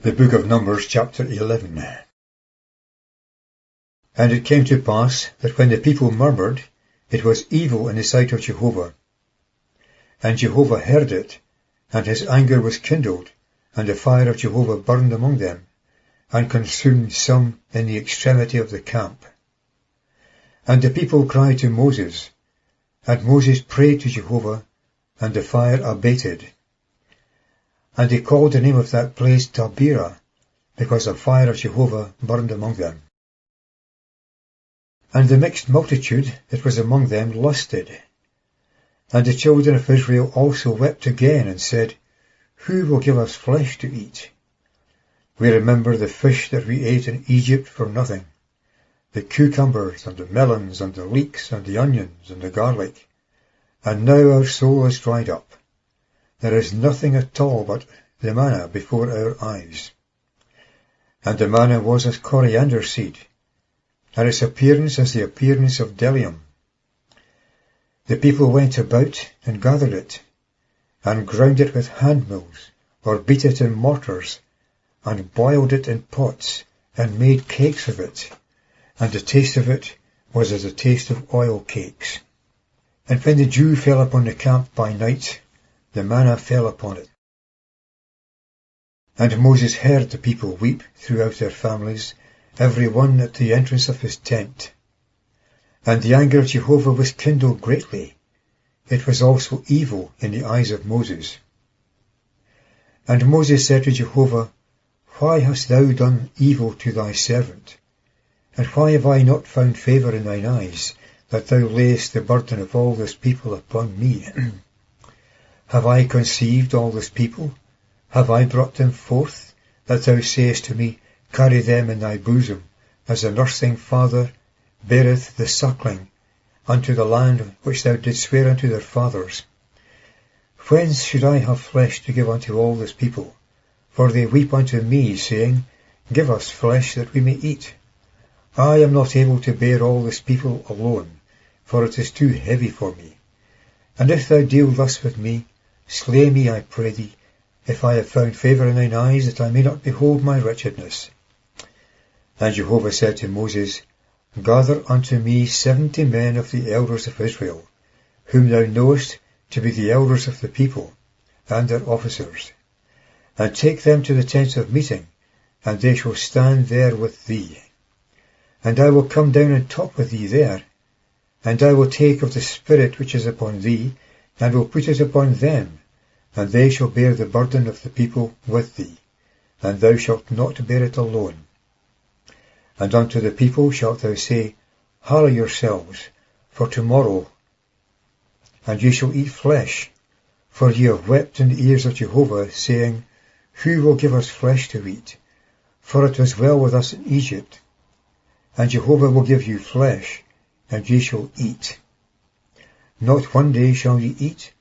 The book of Numbers, chapter 11. And it came to pass that when the people murmured, it was evil in the sight of Jehovah. And Jehovah heard it, and his anger was kindled, and the fire of Jehovah burned among them, and consumed some in the extremity of the camp. And the people cried to Moses, and Moses prayed to Jehovah, and the fire abated. And they called the name of that place Taberah, because the fire of Jehovah burned among them. And the mixed multitude that was among them lusted. And the children of Israel also wept again, and said, Who will give us flesh to eat? We remember the fish that we ate in Egypt for nothing, the cucumbers, and the melons, and the leeks, and the onions, and the garlic. And now our soul is dried up. There is nothing at all but the manna before our eyes. And the manna was as coriander seed, and its appearance as the appearance of bdellium. The people went about and gathered it, and ground it with handmills, or beat it in mortars, and boiled it in pots, and made cakes of it, and the taste of it was as the taste of oil cakes. And when the dew fell upon the camp by night, the manna fell upon it. And Moses heard the people weep throughout their families, every one at the entrance of his tent. And the anger of Jehovah was kindled greatly. It was also evil in the eyes of Moses. And Moses said to Jehovah, Why hast thou done evil to thy servant? And why have I not found favour in thine eyes, that thou layest the burden of all this people upon me? Have I conceived all this people? Have I brought them forth, that thou sayest to me, Carry them in thy bosom, as a nursing father beareth the suckling, unto the land which thou didst swear unto their fathers? Whence should I have flesh to give unto all this people? For they weep unto me, saying, Give us flesh that we may eat. I am not able to bear all this people alone, for it is too heavy for me. And if thou deal thus with me, slay me, I pray thee, if I have found favour in thine eyes, that I may not behold my wretchedness. And Jehovah said to Moses, Gather unto me 70 men of the elders of Israel, whom thou knowest to be the elders of the people, and their officers, and take them to the tents of meeting, and they shall stand there with thee. And I will come down and talk with thee there, and I will take of the Spirit which is upon thee, and will put it upon them, and they shall bear the burden of the people with thee, and thou shalt not bear it alone. And unto the people shalt thou say, Harry yourselves for tomorrow, and ye shall eat flesh, for ye have wept in the ears of Jehovah, saying, Who will give us flesh to eat? For it was well with us in Egypt. And Jehovah will give you flesh, and ye shall eat. Not 1 day shall ye eat,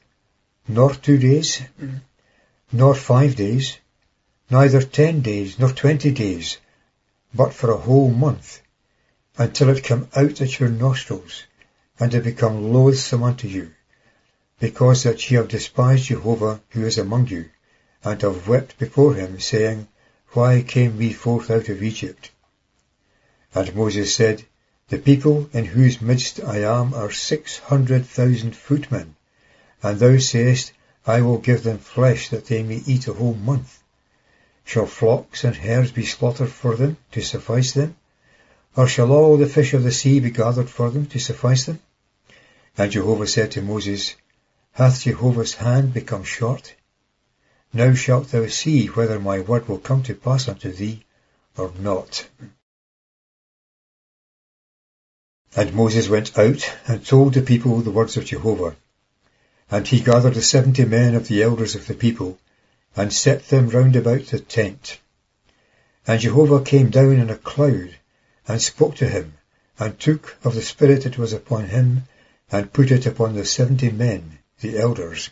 nor 2 days, nor 5 days, neither 10 days, nor 20 days, but for a whole month, until it come out at your nostrils, and it become loathsome unto you, because that ye have despised Jehovah who is among you, and have wept before him, saying, Why came we forth out of Egypt? And Moses said, The people in whose midst I am are 600,000 footmen, and thou sayest, I will give them flesh that they may eat a whole month. Shall flocks and herds be slaughtered for them, to suffice them? Or shall all the fish of the sea be gathered for them, to suffice them? And Jehovah said to Moses, Hath Jehovah's hand become short? Now shalt thou see whether my word will come to pass unto thee, or not. And Moses went out, and told the people the words of Jehovah. And he gathered the 70 men of the elders of the people, and set them round about the tent. And Jehovah came down in a cloud, and spoke to him, and took of the Spirit that was upon him, and put it upon the 70 men, the elders.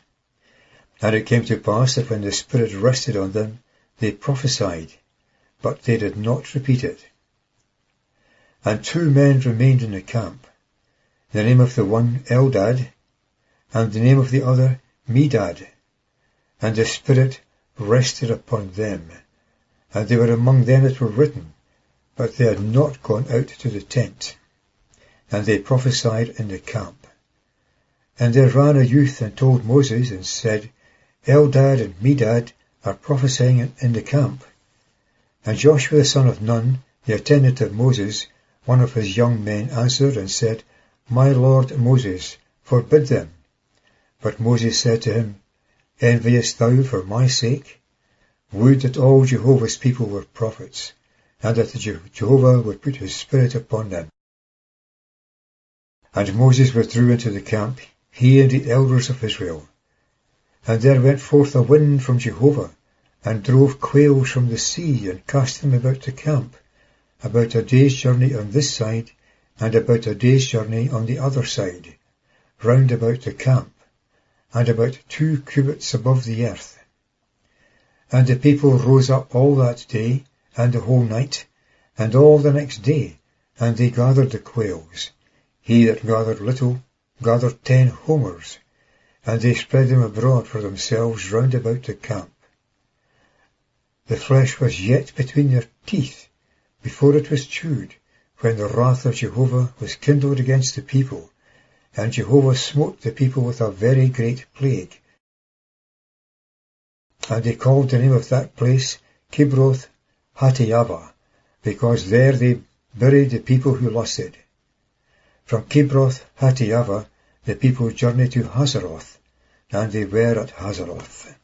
And it came to pass that when the Spirit rested on them, they prophesied, but they did not repeat it. And 2 men remained in the camp, the name of the one Eldad, and the name of the other Medad. And the Spirit rested upon them, and they were among them that were written, but they had not gone out to the tent. And they prophesied in the camp. And there ran a youth and told Moses, and said, Eldad and Medad are prophesying in the camp. And Joshua the son of Nun, the attendant of Moses, one of his young men, answered and said, My lord Moses, forbid them. But Moses said to him, Enviest thou for my sake? Would that all Jehovah's people were prophets, and that Jehovah would put his spirit upon them. And Moses withdrew into the camp, he and the elders of Israel. And there went forth a wind from Jehovah, and drove quails from the sea, and cast them about the camp, about a day's journey on this side, and about a day's journey on the other side, round about the camp, and about 2 cubits above the earth. And the people rose up all that day, and the whole night, and all the next day, and they gathered the quails. He that gathered little gathered 10 homers, and they spread them abroad for themselves round about the camp. The flesh was yet between their teeth, before it was chewed, when the wrath of Jehovah was kindled against the people, and Jehovah smote the people with a very great plague. And they called the name of that place Kibroth Hattaavah, because there they buried the people who lusted. From Kibroth Hattaavah the people journeyed to Hazeroth, and they were at Hazeroth.